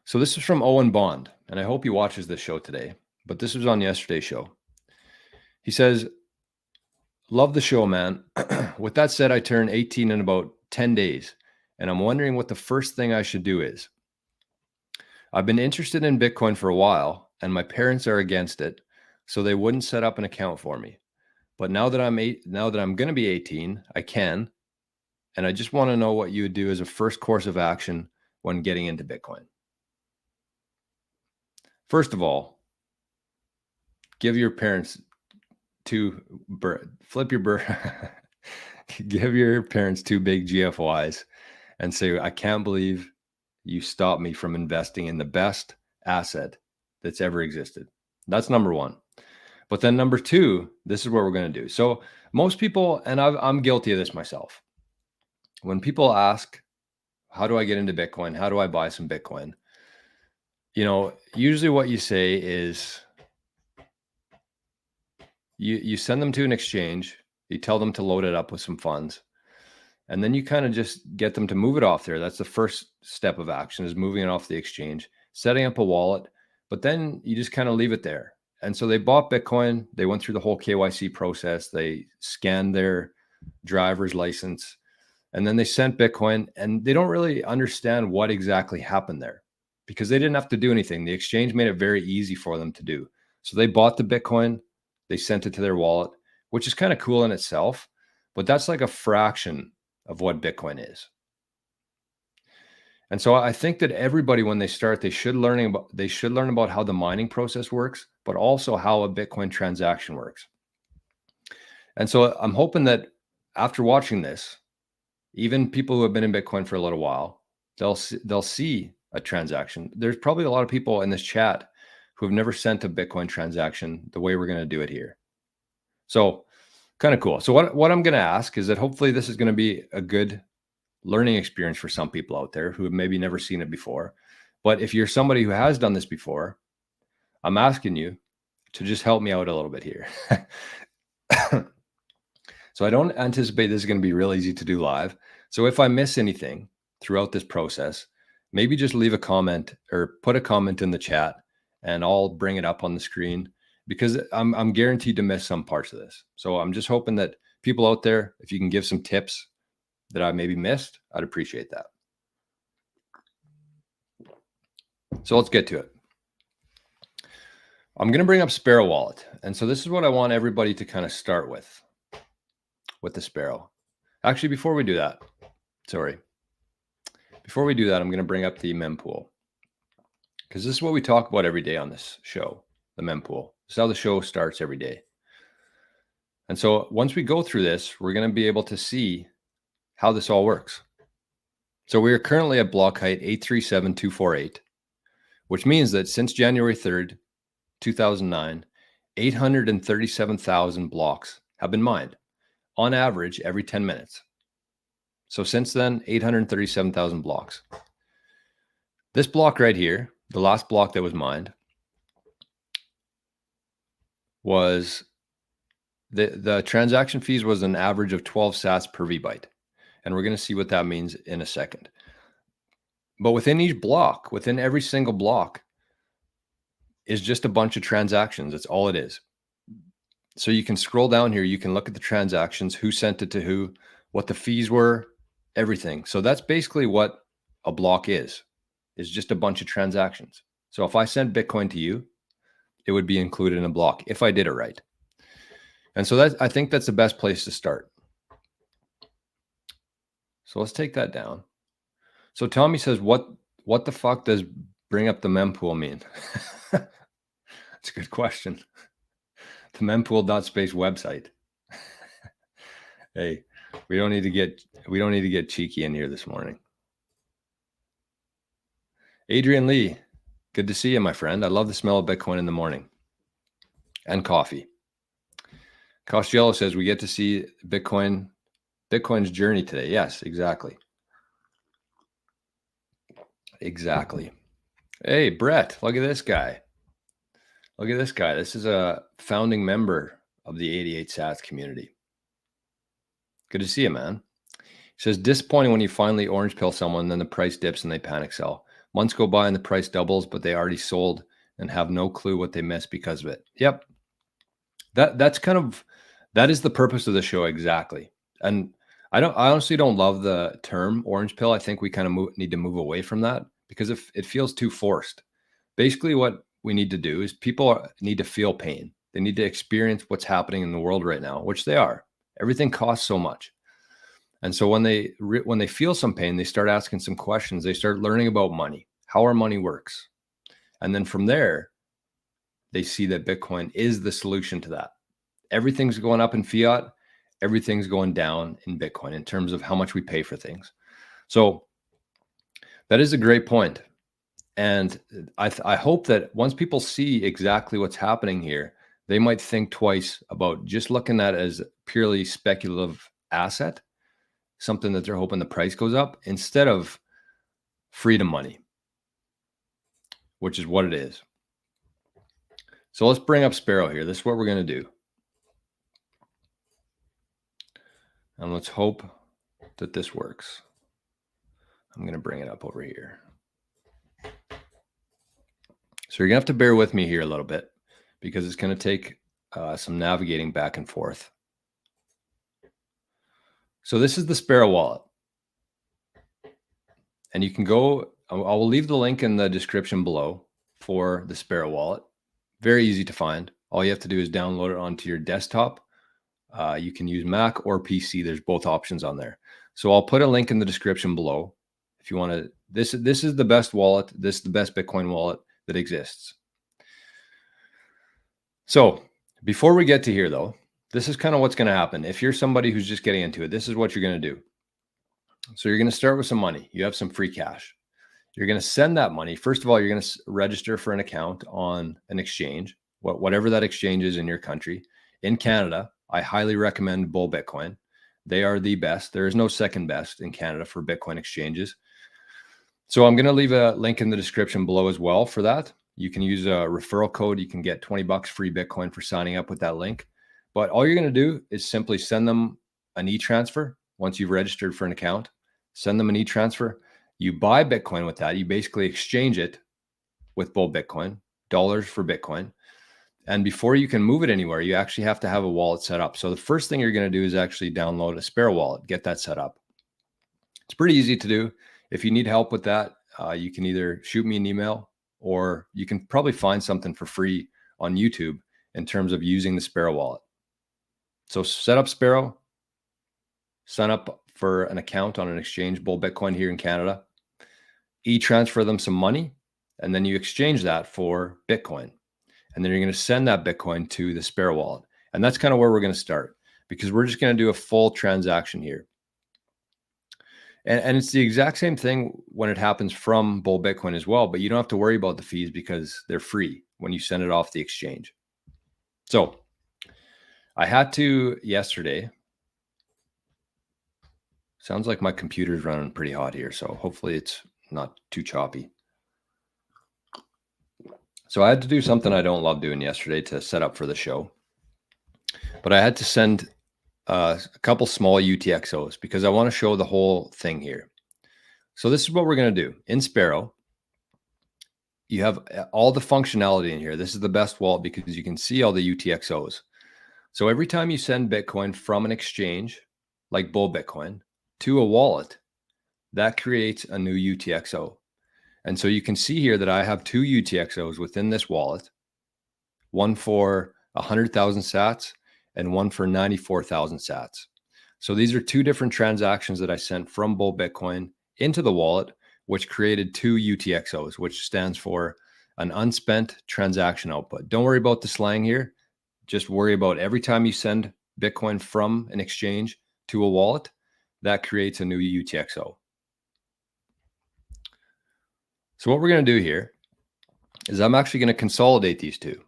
So this is from Owen Bond, and I hope he watches this show today, but this was on yesterday's show. He says, love the show, man. With that said, I turn 18 in about 10 days, and I'm wondering what the first thing I should do is. I've been interested in Bitcoin for a while, and my parents are against it, so they wouldn't set up an account for me. But now that I'm going to be 18, I can, and I just want to know what you would do as a first course of action when getting into Bitcoin. First of all, give your parents give your parents 2 big GFYs and say, I can't believe you stopped me from investing in the best asset that's ever existed. That's number one. But then number 2, this is what we're going to do. So most people, and I'm guilty of this myself. When people ask, how do I get into Bitcoin? How do I buy some Bitcoin? Usually what you say is you send them to an exchange, you tell them to load it up with some funds, and then you kind of just get them to move it off there. That's the first step of action, is moving it off the exchange, setting up a wallet, but then you just kind of leave it there. And so they bought Bitcoin, they went through the whole KYC process, they scanned their driver's license, and then they sent Bitcoin, and they don't really understand what exactly happened there because they didn't have to do anything. The exchange made it very easy for them to do. So they bought the Bitcoin, they sent it to their wallet, which is kind of cool in itself, but that's like a fraction of what Bitcoin is. And so I think that everybody, when they start, they should learn about how the mining process works, but also how a Bitcoin transaction works. And so I'm hoping that after watching this, even people who have been in Bitcoin for a little while, they'll see a transaction. There's probably a lot of people in this chat who have never sent a Bitcoin transaction the way we're going to do it here. So kind of cool. So what I'm going to ask is that hopefully this is going to be a good learning experience for some people out there who have maybe never seen it before. But if you're somebody who has done this before, I'm asking you to just help me out a little bit here. So I don't anticipate this is going to be real easy to do live. So if I miss anything throughout this process, maybe just leave a comment or put a comment in the chat and I'll bring it up on the screen, because I'm guaranteed to miss some parts of this. So I'm just hoping that people out there, if you can give some tips that I maybe missed, I'd appreciate that. So let's get to it. I'm going to bring up Sparrow Wallet. And so this is what I want everybody to kind of start with the Sparrow. Actually, before we do that, I'm going to bring up the mempool, because this is what we talk about every day on this show, the mempool. This is how the show starts every day. And so once we go through this, we're going to be able to see how this all works. So we are currently at block height 837,248, which means that since January 3rd, 2009, 837,000 blocks have been mined on average every 10 minutes. So since then, 837,000 blocks. This block right here, the last block that was mined, was the transaction fees was an average of 12 sats per VByte. And we're going to see what that means in a second. But within each block, within every single block, is just a bunch of transactions. That's all it is. So you can scroll down here. You can look at the transactions, who sent it to who, what the fees were, everything. So that's basically what a block is just a bunch of transactions. So if I sent Bitcoin to you, it would be included in a block if I did it right. And so I think that's the best place to start. So let's take that down. So Tommy says, what the fuck does bring up the mempool mean? That's a good question. The mempool.space website. Hey, we don't need to get cheeky in here this morning. Adrian Lee, good to see you, my friend. I love the smell of Bitcoin in the morning and coffee. Costello says we get to see Bitcoin's journey today. Yes, exactly. Exactly. Hey, Brett, look at this guy. Look at this guy. This is a founding member of the 88 Sats community. Good to see you, man. He says, disappointing when you finally orange pill someone, then the price dips and they panic sell. Months go by and the price doubles, but they already sold and have no clue what they missed because of it. Yep. That is the purpose of the show exactly. And I honestly don't love the term orange pill. I think we kind of need to move away from that because if it feels too forced. Basically what we need to do is people need to feel pain. They need to experience what's happening in the world right now, which they are. Everything costs so much. And so when they feel some pain, they start asking some questions. They start learning about money, how our money works. And then from there, they see that Bitcoin is the solution to that. Everything's going up in fiat. Everything's going down in Bitcoin in terms of how much we pay for things. So that is a great point. And I hope that once people see exactly what's happening here, they might think twice about just looking at it as purely speculative asset, something that they're hoping the price goes up, instead of freedom money, which is what it is. So let's bring up Sparrow here. This is what we're going to do. And let's hope that this works. I'm going to bring it up over here. So you're going to have to bear with me here a little bit because it's going to take some navigating back and forth. So this is the Sparrow wallet. And you can go, I will leave the link in the description below for the Sparrow wallet. Very easy to find. All you have to do is download it onto your desktop. You can use Mac or PC. There's both options on there. So I'll put a link in the description below. If you want to, this is the best wallet. This is the best Bitcoin wallet that exists. So before we get to here though, this is kind of what's going to happen. If you're somebody who's just getting into it, this is what you're going to do. So you're going to start with some money. You have some free cash. You're going to send that money. First of all, you're going to register for an account on an exchange, whatever that exchange is in your country. In Canada, I highly recommend Bull Bitcoin. They are the best. There is no second best in Canada for Bitcoin exchanges. So I'm going to leave a link in the description below as well for that. You can use a referral code. You can get $20 free Bitcoin for signing up with that link. But all you're going to do is simply send them an e-transfer. Once you've registered for an account, send them an e-transfer. You buy Bitcoin with that. You basically exchange it with Bull Bitcoin, dollars for Bitcoin. And before you can move it anywhere, you actually have to have a wallet set up. So the first thing you're going to do is actually download a Sparrow wallet, get that set up. It's pretty easy to do. If you need help with that, you can either shoot me an email or you can probably find something for free on YouTube in terms of using the Sparrow wallet. So set up Sparrow, sign up for an account on an exchange, Bull Bitcoin here in Canada, e-transfer them some money, and then you exchange that for Bitcoin. And then you're going to send that Bitcoin to the Sparrow wallet. And that's kind of where we're going to start because we're just going to do a full transaction here. And it's the exact same thing when it happens from Bull Bitcoin as well, but you don't have to worry about the fees because they're free when you send it off the exchange. So I had to yesterday. Sounds like my computer's running pretty hot here, so hopefully it's not too choppy. So I had to do something I don't love doing yesterday to set up for the show. But I had to send a couple small UTXOs because I want to show the whole thing here. So this is what we're going to do. In Sparrow, you have all the functionality in here. This is the best wallet because you can see all the UTXOs. So every time you send Bitcoin from an exchange like Bull Bitcoin to a wallet, that creates a new UTXO. And so you can see here that I have two UTXOs within this wallet, one for 100,000 sats and one for 94,000 sats. So these are two different transactions that I sent from Bull Bitcoin into the wallet, which created two UTXOs, which stands for an unspent transaction output. Don't worry about the slang here. Just worry about every time you send Bitcoin from an exchange to a wallet, that creates a new UTXO. So what we're going to do here is I'm actually going to consolidate these two.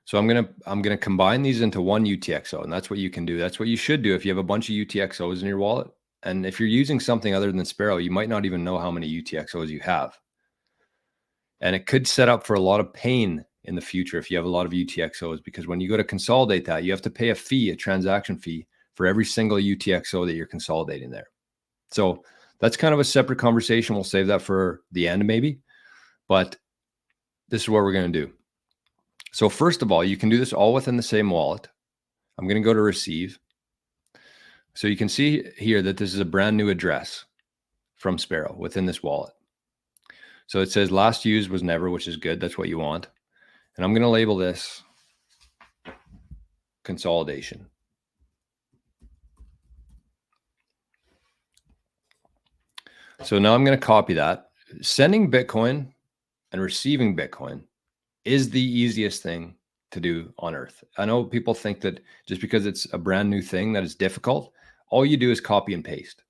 So I'm going to combine these into one UTXO, and that's what you can do. That's what you should do if you have a bunch of UTXOs in your wallet. And if you're using something other than Sparrow, you might not even know how many UTXOs you have. And it could set up for a lot of pain in the future if you have a lot of UTXOs, because when you go to consolidate that, you have to pay a fee, a transaction fee for every single UTXO that you're consolidating there. So That's kind of a separate conversation. We'll save that for the end maybe, but this is what we're going to do. So first of all, you can do this all within the same wallet. I'm going to go to receive. So you can see here that this is a brand new address from Sparrow within this wallet. So it says last used was never, which is good. That's what you want. And I'm going to label this consolidation. So now I'm going to copy that. Sending Bitcoin and receiving Bitcoin is the easiest thing to do on earth. I know people think that just because it's a brand new thing that is difficult. All you do is copy and paste.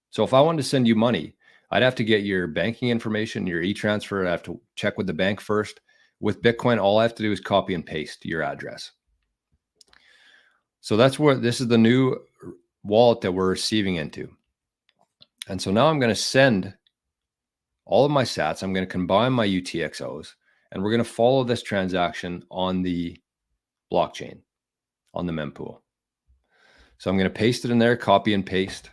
So if I wanted to send you money, I'd have to get your banking information, your e-transfer. I have to check with the bank first. With Bitcoin, all I have to do is copy and paste your address. So that's where this is the new wallet that we're receiving into. And so now I'm going to send all of my sats. I'm going to combine my UTXOs, and we're going to follow this transaction on the blockchain, on the mempool. So I'm going to paste it in there, copy and paste.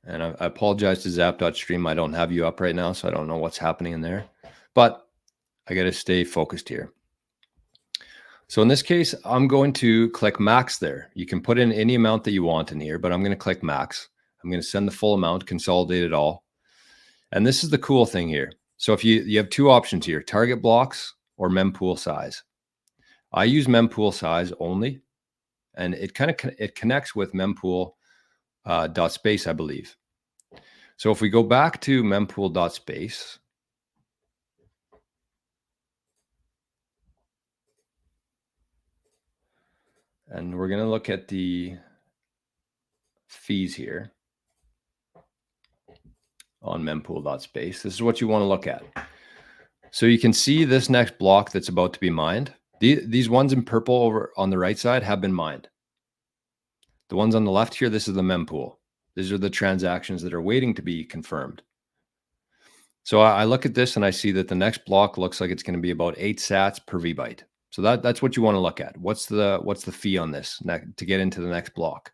And I apologize to Zap.stream. I don't have you up right now, so I don't know what's happening in there. But I got to stay focused here. So in this case, I'm going to click max there. You can put in any amount that you want in here, but I'm going to click max. I'm going to send the full amount, consolidate it all. And this is the cool thing here. So if you have two options here, target blocks or mempool size. I use mempool size only, and it connects with mempool .space, I believe. So if we go back to mempool.space, and we're going to look at the fees here on mempool.space. This is what you want to look at. So you can see this next block that's about to be mined. These ones in purple over on the right side have been mined. The ones on the left here, this is the mempool. These are the transactions that are waiting to be confirmed. So I look at this and I see that the next block looks like it's going to be about 8 sats per VByte. So that's what you want to look at. What's the fee on this to get into the next block?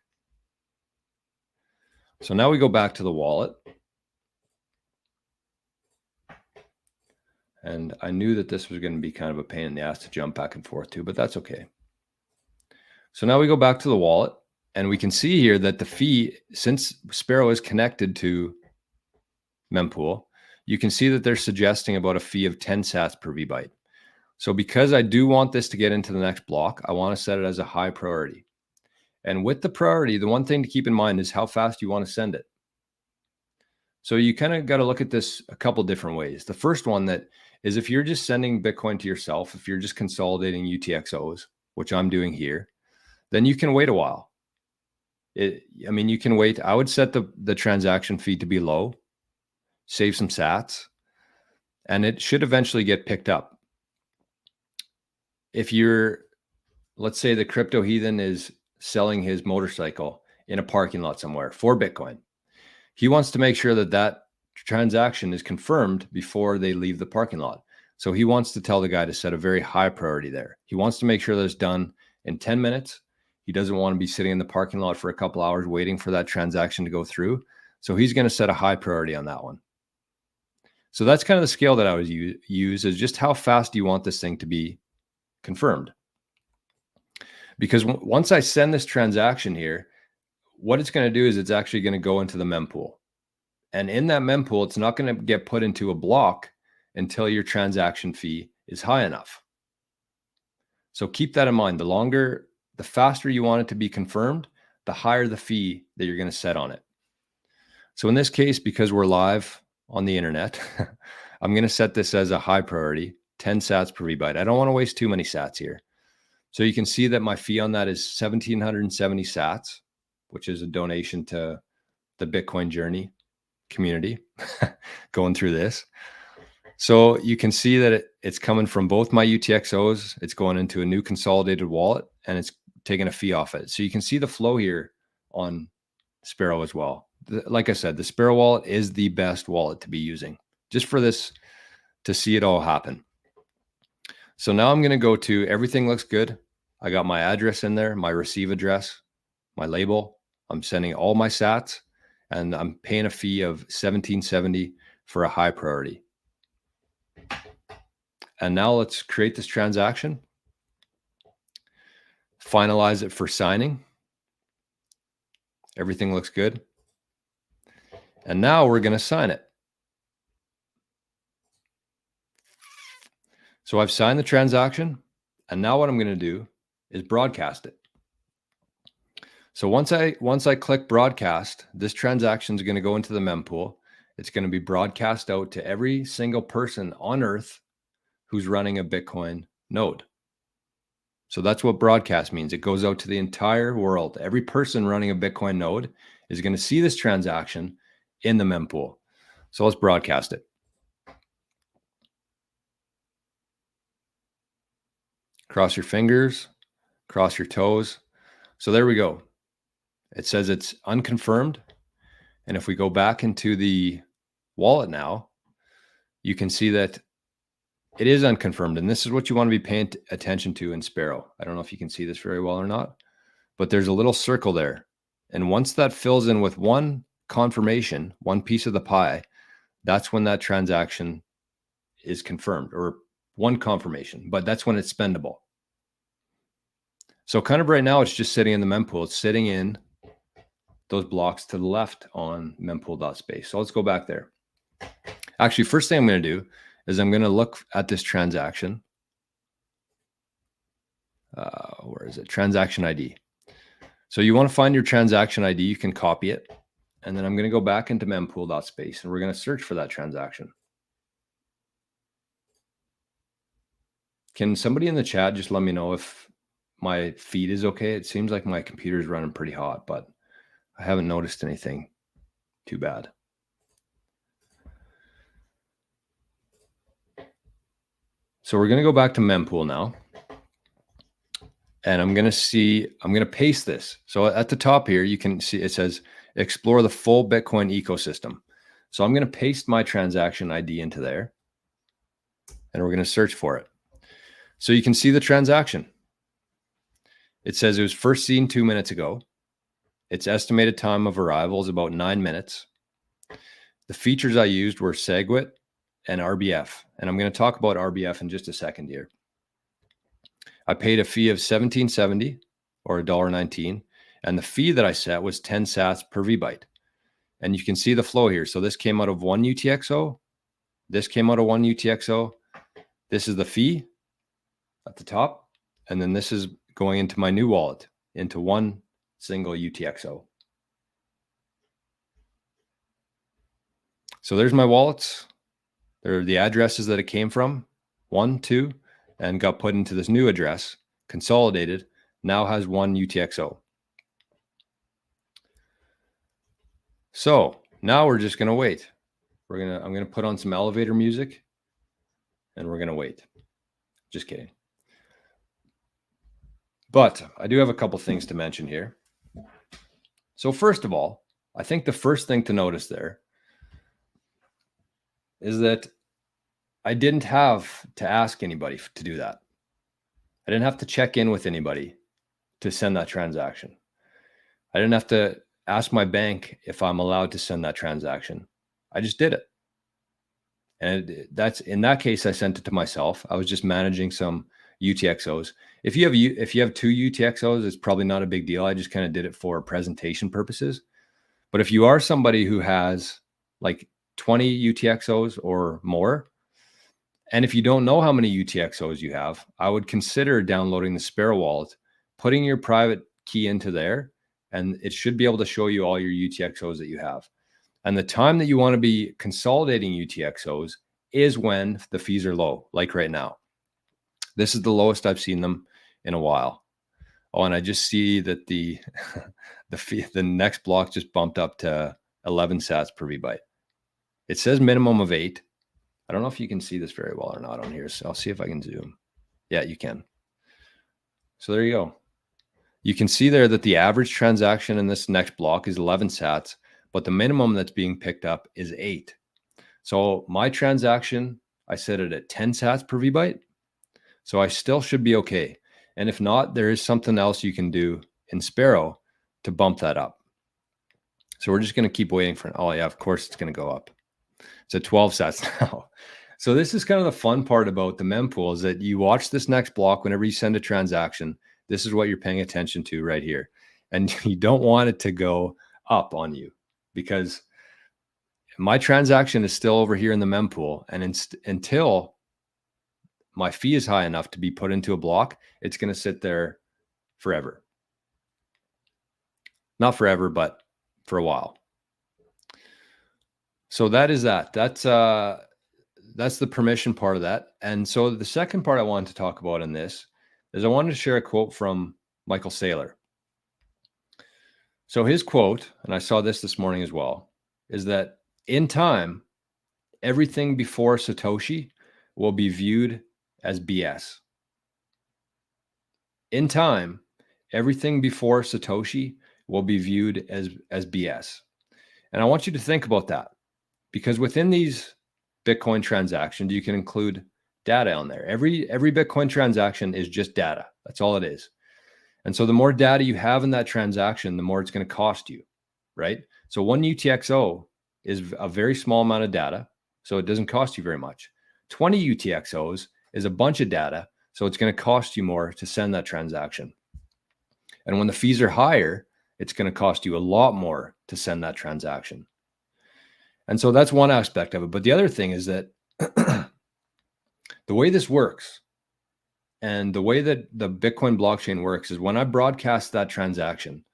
So now we go back to the wallet. And I knew that this was going to be kind of a pain in the ass to jump back and forth to, but that's okay. So now we go back to the wallet, and we can see here that the fee, since Sparrow is connected to mempool, you can see that they're suggesting about a fee of 10 sats per VByte. So because I do want this to get into the next block, I want to set it as a high priority. And with the priority, the one thing to keep in mind is how fast you want to send it. So you kind of got to look at this a couple different ways. The first one that is if you're just sending Bitcoin to yourself, if you're just consolidating UTXOs, which I'm doing here, then you can wait a while. I mean, you can wait. I would set the transaction fee to be low, save some sats, and it should eventually get picked up. If you're, let's say the crypto heathen is selling his motorcycle in a parking lot somewhere for Bitcoin. He wants to make sure that that transaction is confirmed before they leave the parking lot. So he wants to tell the guy to set a very high priority there. He wants to make sure that it's done in 10 minutes. He doesn't want to be sitting in the parking lot for a couple hours waiting for that transaction to go through. So he's going to set a high priority on that one. So that's kind of the scale that I would use is just how fast do you want this thing to be confirmed? Because once I send this transaction here, what it's going to do is it's actually going to go into the mempool. And in that mempool, it's not going to get put into a block until your transaction fee is high enough. So keep that in mind. The faster you want it to be confirmed, the higher the fee that you're going to set on it. So in this case, because we're live on the internet, I'm going to set this as a high priority, 10 sats per VByte. I don't want to waste too many sats here. So you can see that my fee on that is 1,770 sats, which is a donation to the Bitcoin Journey community going through this. So you can see that it's coming from both my UTXOs. It's going into a new consolidated wallet, and it's taking a fee off it. So you can see the flow here on Sparrow as well. Like I said, the Sparrow wallet is the best wallet to be using just for this, to see it all happen. So now I'm going to go to everything looks good. I got my address in there, my receive address. my label. I'm sending all my sats, and I'm paying a fee of $17.70 for a high priority. And now let's create this transaction, finalize it for signing. Everything looks good. And now we're going to sign it. So I've signed the transaction, and now what I'm going to do is broadcast it. So once I click broadcast, this transaction is going to go into the mempool. It's going to be broadcast out to every single person on Earth who's running a Bitcoin node. So that's what broadcast means. It goes out to the entire world. Every person running a Bitcoin node is going to see this transaction in the mempool. So let's broadcast it. Cross your fingers, cross your toes. So there we go. It says it's unconfirmed. And if we go back into the wallet now, you can see that it is unconfirmed. And this is what you want to be paying attention to in Sparrow. I don't know if you can see this very well or not, but there's a little circle there. And once that fills in with one confirmation, one piece of the pie, that's when that transaction is confirmed, or one confirmation, but that's when it's spendable. So kind of right now, it's just sitting in the mempool. It's sitting in those blocks to the left on mempool.space. So let's go back there. Actually, first thing I'm going to do is I'm going to look at this transaction. Where is it? Transaction ID. So you want to find your transaction ID. You can copy it. And then I'm going to go back into mempool.space, and we're going to search for that transaction. Can somebody in the chat just let me know if my feed is okay? It seems like my computer is running pretty hot, but I haven't noticed anything too bad. So we're going to go back to mempool now. And I'm going to paste this. So at the top here, you can see it says, explore the full Bitcoin ecosystem. So I'm going to paste my transaction ID into there, and we're going to search for it. So you can see the transaction. It says it was first seen 2 minutes ago. Its estimated time of arrival is about 9 minutes. The features I used were SegWit and RBF. And I'm going to talk about RBF in just a second here. I paid a fee of $17.70 or $1.19. And the fee that I set was 10 sats per VByte. And you can see the flow here. So this came out of one UTXO. This came out of one UTXO. This is the fee at the top. And then this is going into my new wallet, into one single UTXO. So there's my wallets. There are the addresses that it came from, 1, 2, and got put into this new address, consolidated, now has one UTXO. So now we're just going to wait. I'm going to put on some elevator music, and we're going to wait. Just kidding. But I do have a couple things to mention here. So first of all, I think the first thing to notice there is that I didn't have to ask anybody to do that. I didn't have to check in with anybody to send that transaction. I didn't have to ask my bank if I'm allowed to send that transaction. I just did it. And that's, in that case, I sent it to myself. I was just managing some UTXOs. If you have two UTXOs, it's probably not a big deal. I just kind of did it for presentation purposes. But if you are somebody who has like 20 UTXOs or more, and if you don't know how many UTXOs you have, I would consider downloading the Sparrow wallet, putting your private key into there, and it should be able to show you all your UTXOs that you have. And the time that you want to be consolidating UTXOs is when the fees are low, like right now. This is the lowest I've seen them in a while. Oh, and I just see that the next block just bumped up to 11 sats per VByte. It says minimum of 8. I don't know if you can see this very well or not on here, so I'll see if I can zoom. Yeah, you can. So there you go. You can see there that the average transaction in this next block is 11 sats, but the minimum that's being picked up is 8. So my transaction, I set it at 10 sats per VByte. So I still should be okay. And if not, there is something else you can do in Sparrow to bump that up. So we're just going to keep waiting for it. Oh yeah, of course it's going to go up. It's at 12 sats now. So this is kind of the fun part about the mempool, is that you watch this next block whenever you send a transaction. This is what you're paying attention to right here. And you don't want it to go up on you, because my transaction is still over here in the mempool. And until my fee is high enough to be put into a block, it's going to sit there forever. Not forever, but for a while. So that is that. That's the permission part of that. And so the second part I wanted to talk about in this is I wanted to share a quote from Michael Saylor. So his quote, and I saw this morning as well, is that in time, everything before Satoshi will be viewed as BS. In time, everything before Satoshi will be viewed as BS. And I want you to think about that, because within these Bitcoin transactions, you can include data on there. Every Bitcoin transaction is just data. That's all it is. And so the more data you have in that transaction, the more it's going to cost you, right? So 1 UTXO is a very small amount of data, so it doesn't cost you very much. 20 UTXOs is a bunch of data, so it's going to cost you more to send that transaction. And when the fees are higher, it's going to cost you a lot more to send that transaction. And so that's one aspect of it. But the other thing is that the way this works, and the way that the Bitcoin blockchain works, is when I broadcast that transaction,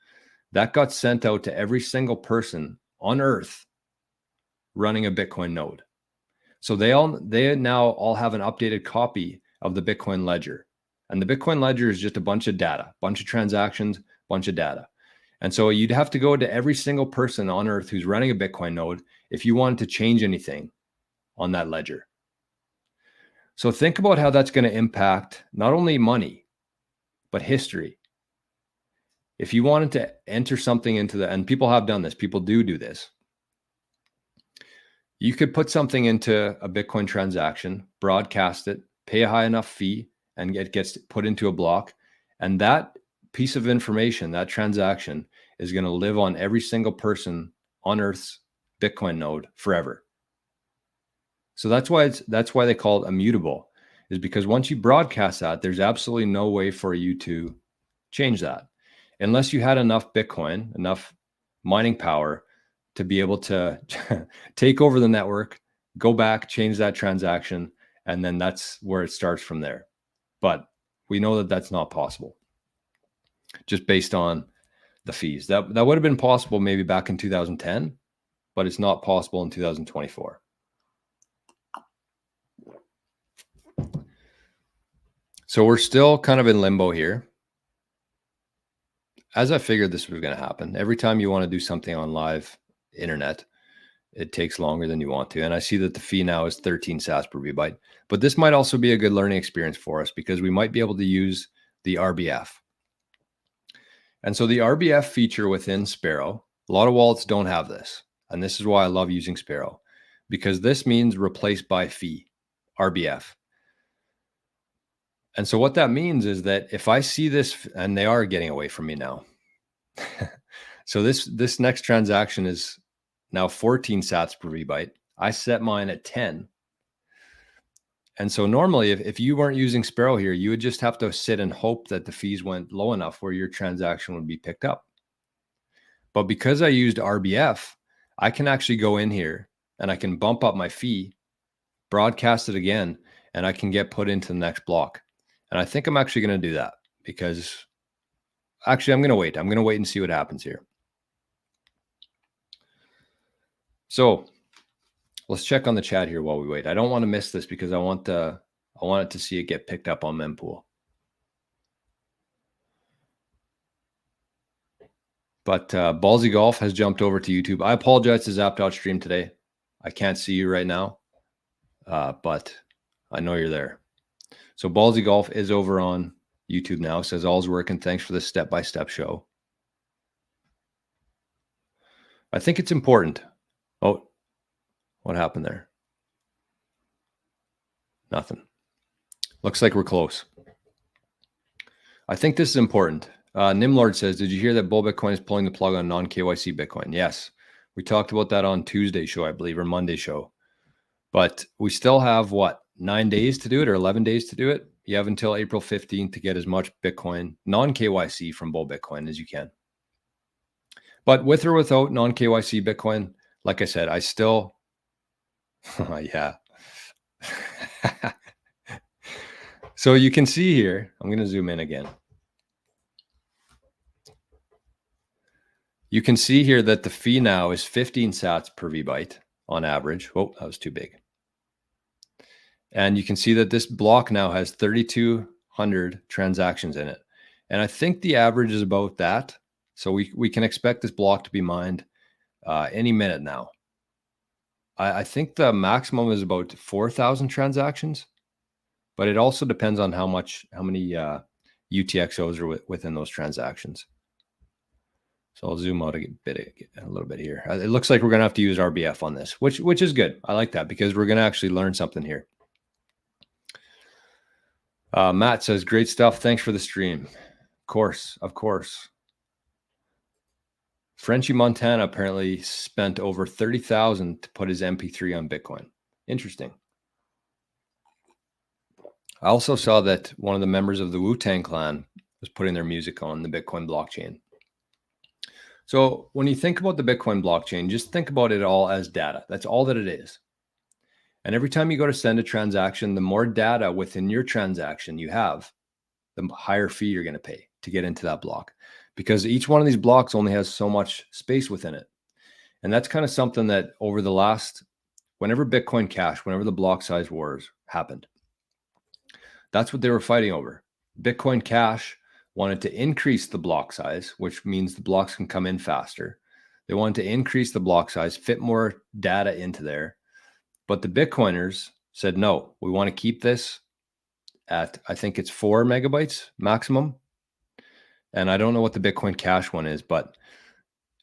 that got sent out to every single person on Earth running a Bitcoin node. So they now all have an updated copy of the Bitcoin ledger. And the Bitcoin ledger is just a bunch of data, bunch of transactions, bunch of data. And so you'd have to go to every single person on Earth who's running a Bitcoin node if you wanted to change anything on that ledger. So think about how that's going to impact not only money, but history. If you wanted to enter something into and people have done this, people do this. You could put something into a Bitcoin transaction, broadcast it, pay a high enough fee, and it gets put into a block. And that piece of information, that transaction, is going to live on every single person on Earth's Bitcoin node forever. So that's why they call it immutable, is because once you broadcast that, there's absolutely no way for you to change that unless you had enough Bitcoin, enough mining power to be able to take over the network, go back, change that transaction, and then that's where it starts from there. But we know that that's not possible, just based on the fees. That would have been possible maybe back in 2010, but it's not possible in 2024. So we're still kind of in limbo here. As I figured this was going to happen, every time you want to do something on live internet, it takes longer than you want to. And I see that the fee now is 13 sats per vbyte, but this might also be a good learning experience for us, because we might be able to use the RBF. And so the RBF feature within Sparrow, a lot of wallets don't have this. And this is why I love using Sparrow, because this means replaced by fee, RBF. And so what that means is that if I see this, and they are getting away from me now. So this next transaction is now 14 sats per vbyte. I set mine at 10. And so normally if you weren't using Sparrow here, you would just have to sit and hope that the fees went low enough where your transaction would be picked up. But because I used RBF, I can actually go in here and I can bump up my fee, broadcast it again, and I can get put into the next block. And I think I'm actually going to do that, because actually I'm going to wait. I'm going to wait and see what happens here. So let's check on the chat here while we wait. I don't want to miss this, because I want it to see it get picked up on mempool. But Ballsy Golf has jumped over to YouTube. I apologize to Zap.stream today. I can't see you right now, but I know you're there. So Ballsy Golf is over on YouTube now. Says all's working. Thanks for the step-by-step show. I think it's important. Oh, what happened there? Nothing. Looks like we're close. I think this is important. Nimlord says, did you hear that Bull Bitcoin is pulling the plug on non-KYC Bitcoin? Yes. We talked about that on Tuesday show, I believe, or Monday show. But we still have, what, 9 days to do it or 11 days to do it? You have until April 15th to get as much Bitcoin, non-KYC from Bull Bitcoin as you can. But with or without non-KYC Bitcoin, like I said, I still, yeah. So you can see here, I'm going to zoom in again. You can see here that the fee now is 15 sats per VByte on average. Oh, that was too big. And you can see that this block now has 3,200 transactions in it. And I think the average is about that. So we can expect this block to be mined any minute now. I think the maximum is about 4,000 transactions, but it also depends on how many UTXOs are within those transactions. So I'll zoom out a little bit here. It looks like we're going to have to use RBF on this, which is good. I like that because we're going to actually learn something here. Matt says, great stuff. Thanks for the stream. Of course. Frenchie Montana apparently spent over 30,000 to put his MP3 on Bitcoin. Interesting. I also saw that one of the members of the Wu-Tang Clan was putting their music on the Bitcoin blockchain. So when you think about the Bitcoin blockchain, just think about it all as data. That's all that it is. And every time you go to send a transaction, the more data within your transaction you have, the higher fee you're going to pay to get into that block, because each one of these blocks only has so much space within it. And that's kind of something that over the last, whenever Bitcoin Cash, whenever the block size wars happened, that's what they were fighting over. Bitcoin Cash wanted to increase the block size, which means the blocks can come in faster. They wanted to increase the block size, fit more data into there. But the Bitcoiners said, no, we want to keep this at, I think it's 4 megabytes maximum. And I don't know what the Bitcoin Cash one is, but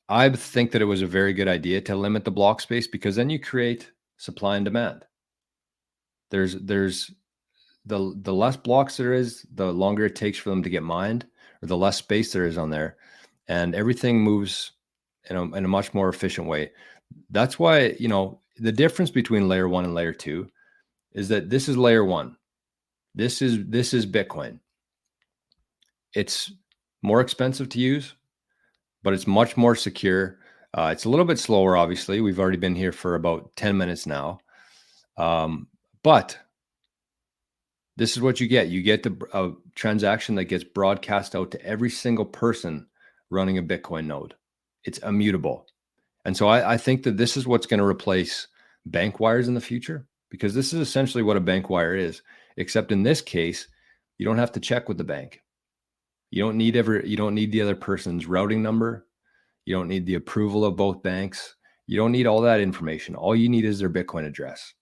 I think that it was a very good idea to limit the block space, because then you create supply and demand. There's the less blocks there is, the longer it takes for them to get mined, or the less space there is on there, and everything moves in a much more efficient way. That's why, you know, the difference between layer 1 and layer 2 is that this is layer 1. This is Bitcoin. It's more expensive to use, but it's much more secure. It's a little bit slower, obviously. We've already been here for about 10 minutes now. But this is what you get. You get a transaction that gets broadcast out to every single person running a Bitcoin node. It's immutable. And so I think that this is what's going to replace bank wires in the future, because this is essentially what a bank wire is, except in this case, you don't have to check with the bank. You don't need the other person's routing number. You don't need the approval of both banks. You don't need all that information. All you need is their Bitcoin address.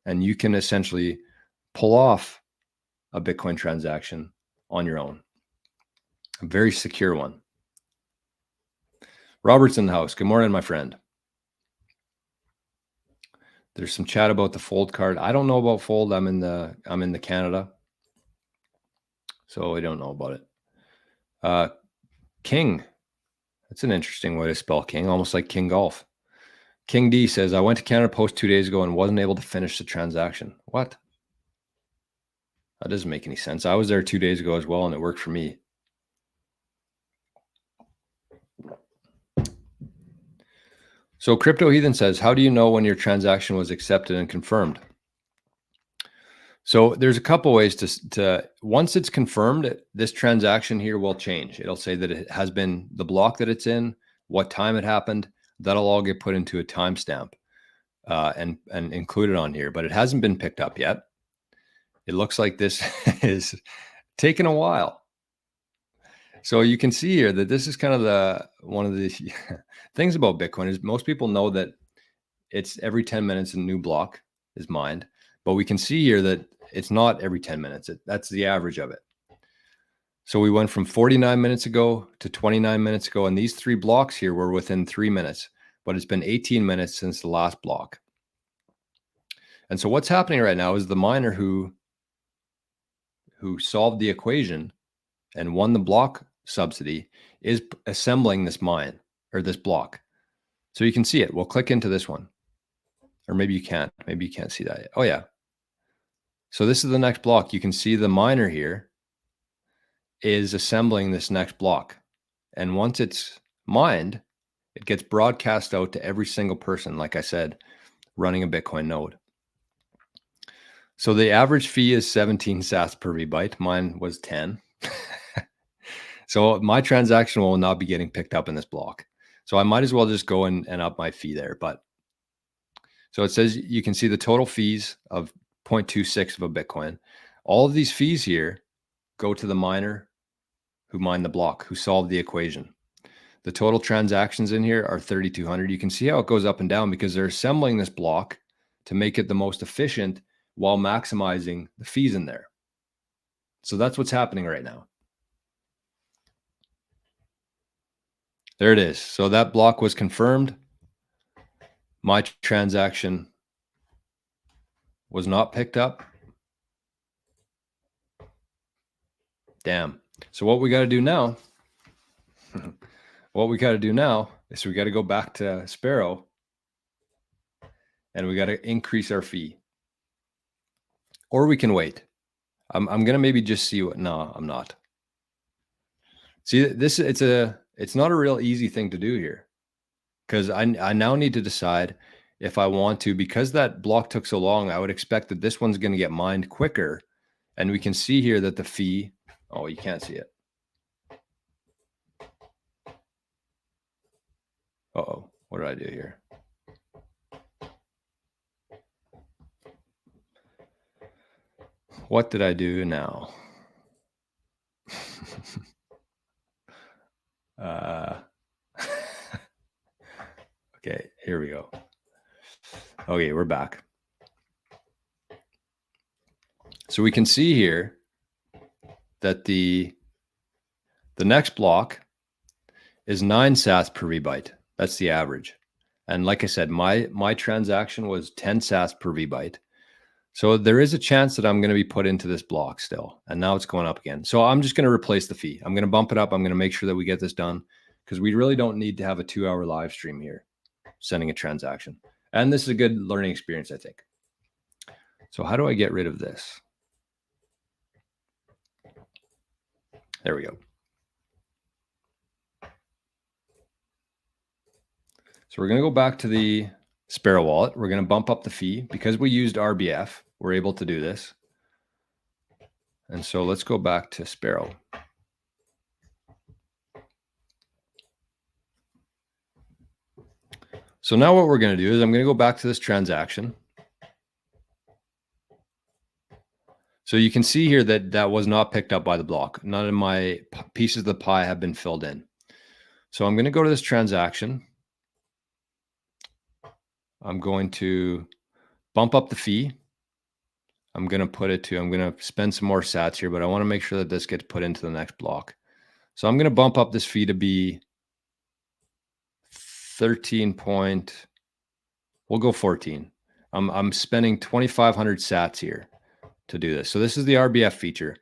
And you can essentially pull off a Bitcoin transaction on your own. A very secure one. Robert's in the house. Good morning, my friend. There's some chat about the Fold card. I don't know about Fold. I'm in the Canada, so I don't know about it. King. That's an interesting way to spell King, almost like knggolf. King D says, I went to Canada Post 2 days ago and wasn't able to finish the transaction. What? That doesn't make any sense. I was there 2 days ago as well, and it worked for me. So Crypto Heathen says, how do you know when your transaction was accepted and confirmed? So there's a couple ways to once it's confirmed, this transaction here will change. It'll say that it has been the block that it's in, what time it happened. That'll all get put into a timestamp and included on here, but it hasn't been picked up yet. It looks like this is taking a while. So you can see here that this is kind of one of the things about Bitcoin is most people know that it's every 10 minutes a new block is mined, but we can see here that it's not every 10 minutes. That's the average of it. So we went from 49 minutes ago to 29 minutes ago, and these 3 blocks here were within 3 minutes, but it's been 18 minutes since the last block. And so what's happening right now is the miner who solved the equation and won the block subsidy is assembling this mine or this block. So you can see it. We'll click into this one. Or maybe you can't. Maybe you can't see that yet. Oh, yeah. So this is the next block. You can see the miner here is assembling this next block. And once it's mined, it gets broadcast out to every single person, like I said, running a Bitcoin node. So the average fee is 17 sats per VByte. Mine was 10. So my transaction will not be getting picked up in this block. So I might as well just go and up my fee there. But so it says you can see the total fees of 0.26 of a Bitcoin. All of these fees here go to the miner who mined the block, who solved the equation. The total transactions in here are 3,200. You can see how it goes up and down because they're assembling this block to make it the most efficient while maximizing the fees in there. So that's what's happening right now. There it is. So that block was confirmed. My transaction was not picked up. Damn. So what we got to do now, is we got to go back to Sparrow and we got to increase our fee. Or we can wait. I'm going to maybe just see what, no, I'm not. See, it's not a real easy thing to do here because I now need to decide if I want to, because that block took so long, I would expect that this one's going to get mined quicker. And we can see here that the fee, oh, you can't see it. Uh-oh, what did I do here? What did I do now? Okay, here we go. Okay, we're back. So we can see here that the next block is 9 sats per VByte. That's the average. And like I said, my transaction was 10 sats per VByte. So there is a chance that I'm going to be put into this block still. And now it's going up again. So I'm just going to replace the fee. I'm going to bump it up. I'm going to make sure that we get this done because we really don't need to have a 2-hour live stream here sending a transaction. And this is a good learning experience, I think. So how do I get rid of this? There we go. So we're going to go back to the Sparrow wallet. We're going to bump up the fee because we used RBF. We're able to do this. And so let's go back to Sparrow. So now what we're going to do is I'm going to go back to this transaction. So you can see here that that was not picked up by the block. None of my pieces of the pie have been filled in. So I'm going to go to this transaction. I'm going to bump up the fee. I'm going to put it to, I'm going to spend some more sats here, but I want to make sure that this gets put into the next block. So I'm going to bump up this fee to be 13 point, we'll go 14. I'm spending 2,500 sats here to do this. So this is the RBF feature.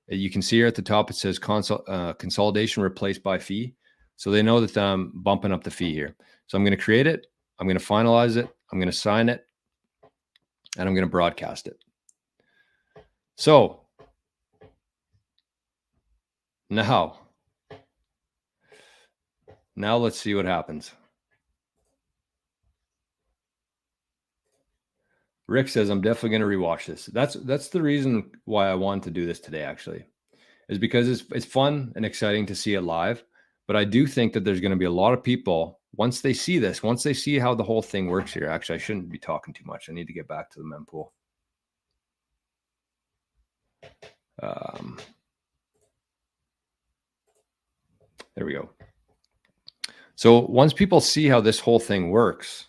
You can see here at the top, it says consolidation replaced by fee. So they know that I'm bumping up the fee here. So I'm going to create it. I'm going to finalize it. I'm going to sign it. And I'm going to broadcast it. So now let's see what happens. Rick says, I'm definitely going to rewatch this. That's the reason why I wanted to do this today, actually, is because it's fun and exciting to see it live. But I do think that there's going to be a lot of people, once they see this, once they see how the whole thing works here. Actually, I shouldn't be talking too much. I need to get back to the mempool. There we go. So once people see how this whole thing works,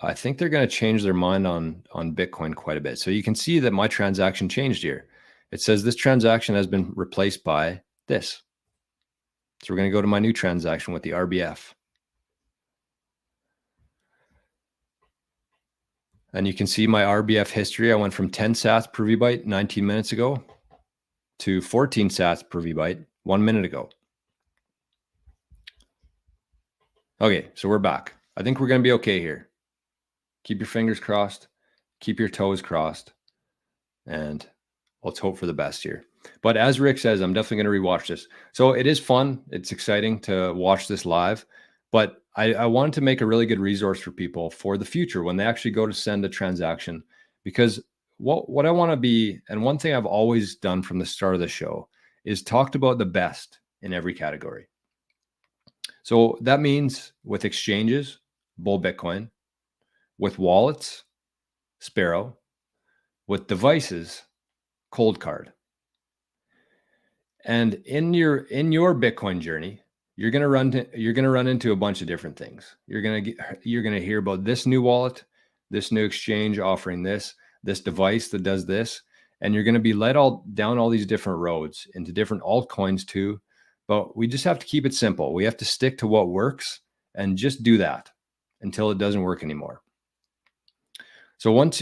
I think they're going to change their mind on Bitcoin quite a bit. So you can see that my transaction changed here. It says this transaction has been replaced by this. So we're going to go to my new transaction with the RBF. And you can see my RBF history. I went from 10 sats per VByte 19 minutes ago to 14 sats per VByte 1 minute ago. Okay, so we're back. I think we're going to be okay here. Keep your fingers crossed, keep your toes crossed, and let's hope for the best here. But as Rick says, I'm definitely going to rewatch this. So it is fun. It's exciting to watch this live, but I wanted to make a really good resource for people for the future when they actually go to send a transaction, because what I want to be, and one thing I've always done from the start of the show is talked about the best in every category. So that means with exchanges, Bull Bitcoin, with wallets, Sparrow, with devices, Cold Card. And in your Bitcoin journey, you're going to run into a bunch of different things. You're going to hear about this new wallet, this new exchange offering this device that does this, and you're going to be led down all these different roads into different altcoins too. But we just have to keep it simple. We have to stick to what works and just do that until it doesn't work anymore. So once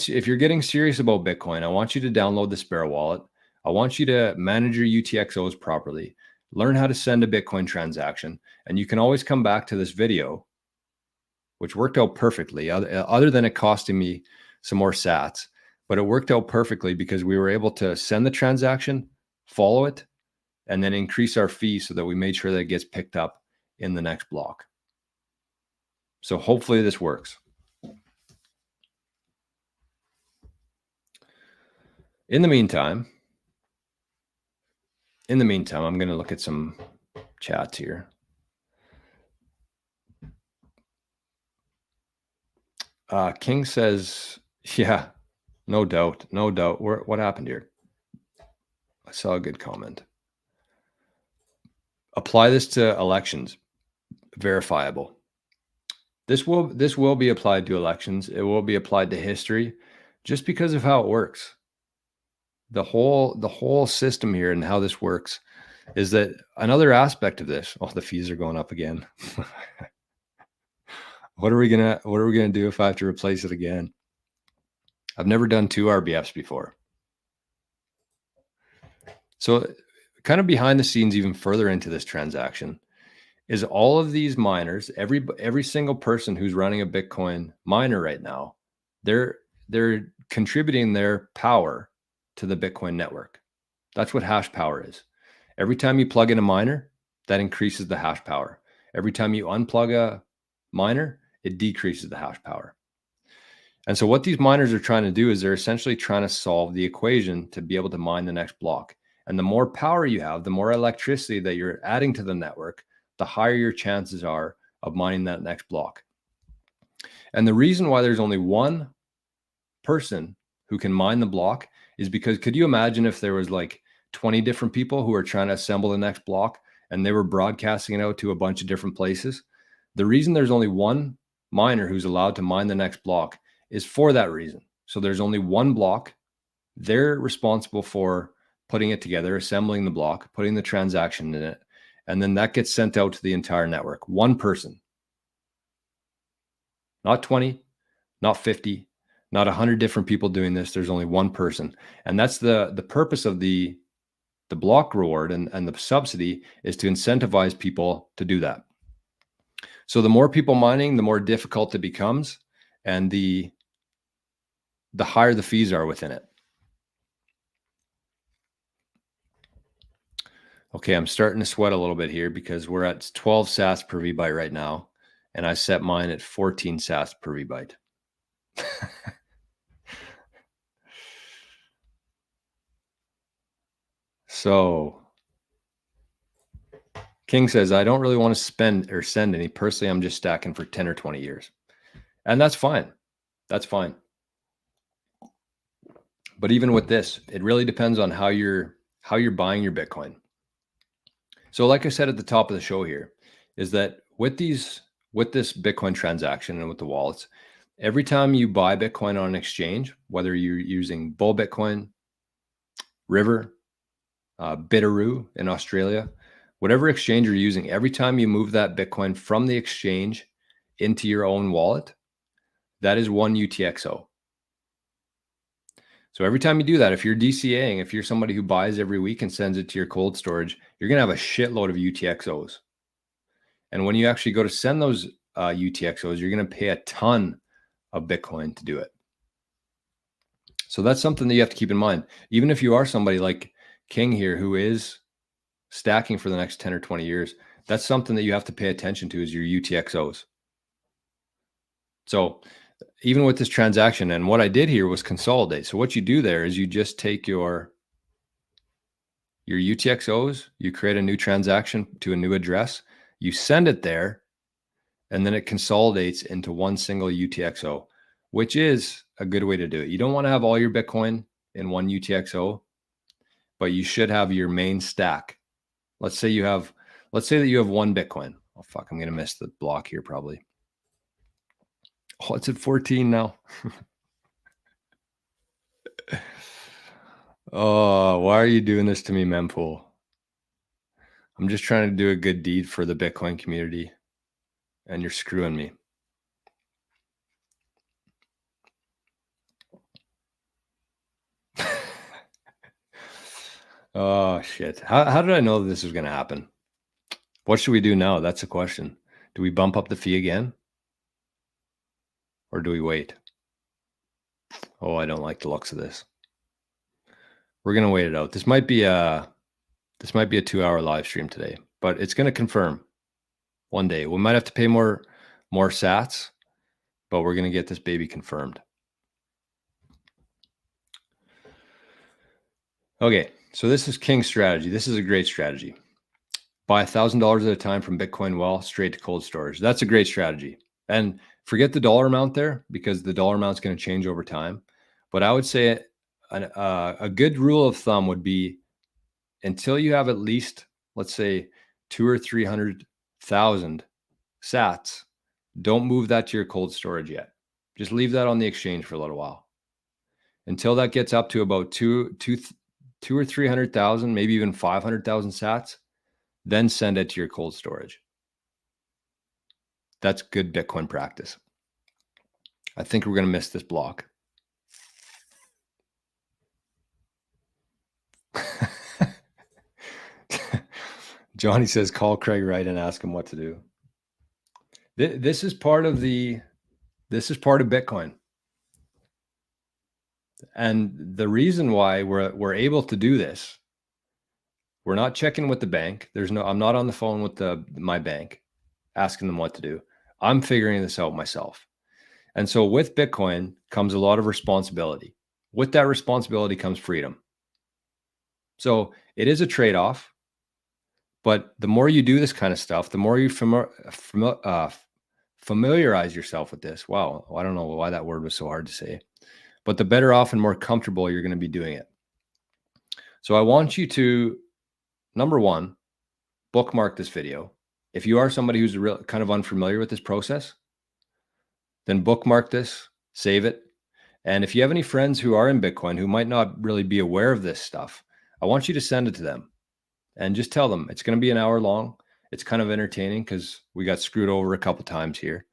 if you're getting serious about Bitcoin, I want you to download the Sparrow wallet. I want you to manage your UTXOs properly, learn how to send a Bitcoin transaction, and you can always come back to this video, which worked out perfectly, other than it costing me some more sats, but it worked out perfectly because we were able to send the transaction, follow it, and then increase our fee so that we made sure that it gets picked up in the next block. So hopefully this works. In the meantime, I'm going to look at some chats here. King says, yeah, no doubt. What happened here? I saw a good comment. Apply this to elections. Verifiable. This will be applied to elections. It will be applied to history, just because of how it works. The whole system here and how this works is that another aspect of this. Oh, the fees are going up again. What are we gonna do if I have to replace it again? I've never done 2 RBFs before. So kind of behind the scenes, even further into this transaction, is all of these miners, every single person who's running a Bitcoin miner right now, they're contributing their power to the Bitcoin network. That's what hash power is. Every time you plug in a miner, that increases the hash power. Every time you unplug a miner, it decreases the hash power. And so what these miners are trying to do is they're essentially trying to solve the equation to be able to mine the next block. And the more power you have, the more electricity that you're adding to the network, the higher your chances are of mining that next block. And the reason why there's only one person who can mine the block is because, could you imagine if there was like 20 different people who are trying to assemble the next block and they were broadcasting it out to a bunch of different places? The reason there's only one miner who's allowed to mine the next block is for that reason. So there's only one block. They're responsible for putting it together, assembling the block, putting the transaction in it, and then that gets sent out to the entire network. One person. Not 20, not 50, not 100 different people doing this. There's only one person. And that's the purpose of the block reward and the subsidy, is to incentivize people to do that. So the more people mining, the more difficult it becomes, and the higher the fees are within it. Okay, I'm starting to sweat a little bit here because we're at 12 sats per VByte right now, and I set mine at 14 sats per VByte. So King says, I don't really want to spend or send any. Personally, I'm just stacking for 10 or 20 years. And that's fine. That's fine. But even with this, it really depends on how you're buying your Bitcoin. So like I said at the top of the show here, is that with this Bitcoin transaction and with the wallets, every time you buy Bitcoin on an exchange, whether you're using Bull Bitcoin, River, Bitaroo in Australia, whatever exchange you're using, every time you move that Bitcoin from the exchange into your own wallet, that is one UTXO. So every time you do that, if you're DCAing, if you're somebody who buys every week and sends it to your cold storage, you're going to have a shitload of UTXOs. And when you actually go to send those UTXOs, you're going to pay a ton of Bitcoin to do it. So that's something that you have to keep in mind. Even if you are somebody like King here, who is stacking for the next 10 or 20 years, that's something that you have to pay attention to, is your UTXOs. So even with this transaction, and what I did here was consolidate. So what you do there is you just take your UTXOs, you create a new transaction to a new address, you send it there, and then it consolidates into one single UTXO, which is a good way to do it. You don't want to have all your Bitcoin in one UTXO, but you should have your main stack. Let's say that you have one Bitcoin. Oh, fuck, I'm going to miss the block here probably. Oh, it's at 14 now. Oh, why are you doing this to me, mempool? I'm just trying to do a good deed for the Bitcoin community, and you're screwing me. Oh, shit. How did I know that this was going to happen? What should we do now? That's the question. Do we bump up the fee again? Or do we wait? Oh, I don't like the looks of this. We're going to wait it out. This might be a 2-hour live stream today, but it's going to confirm one day. We might have to pay more sats, but we're going to get this baby confirmed. Okay, so this is King's strategy. This is a great strategy. Buy $1,000 at a time from Bitcoin Well straight to cold storage. That's a great strategy. And forget the dollar amount there, because the dollar amount is going to change over time. But I would say a good rule of thumb would be, until you have at least, let's say, 200,000 or 300,000 sats, don't move that to your cold storage yet. Just leave that on the exchange for a little while. Until that gets up to about 200,000 or 300,000, maybe even 500,000 sats, then send it to your cold storage. That's good Bitcoin practice. I think we're going to miss this block. Johnny says, call Craig Wright and ask him what to do. This is part of Bitcoin. And the reason why we're able to do this, we're not checking with the bank. I'm not on the phone with my bank asking them what to do. I'm figuring this out myself. And so with Bitcoin comes a lot of responsibility. With that responsibility comes freedom. So it is a trade-off, but the more you do this kind of stuff, the more you familiarize yourself with this. Wow, I don't know why that word was so hard to say, but the better off and more comfortable you're going to be doing it. So I want you to, number one, bookmark this video. If you are somebody who's kind of unfamiliar with this process, then bookmark this, save it. And if you have any friends who are in Bitcoin who might not really be aware of this stuff, I want you to send it to them and just tell them it's going to be an hour long. It's kind of entertaining because we got screwed over a couple times here.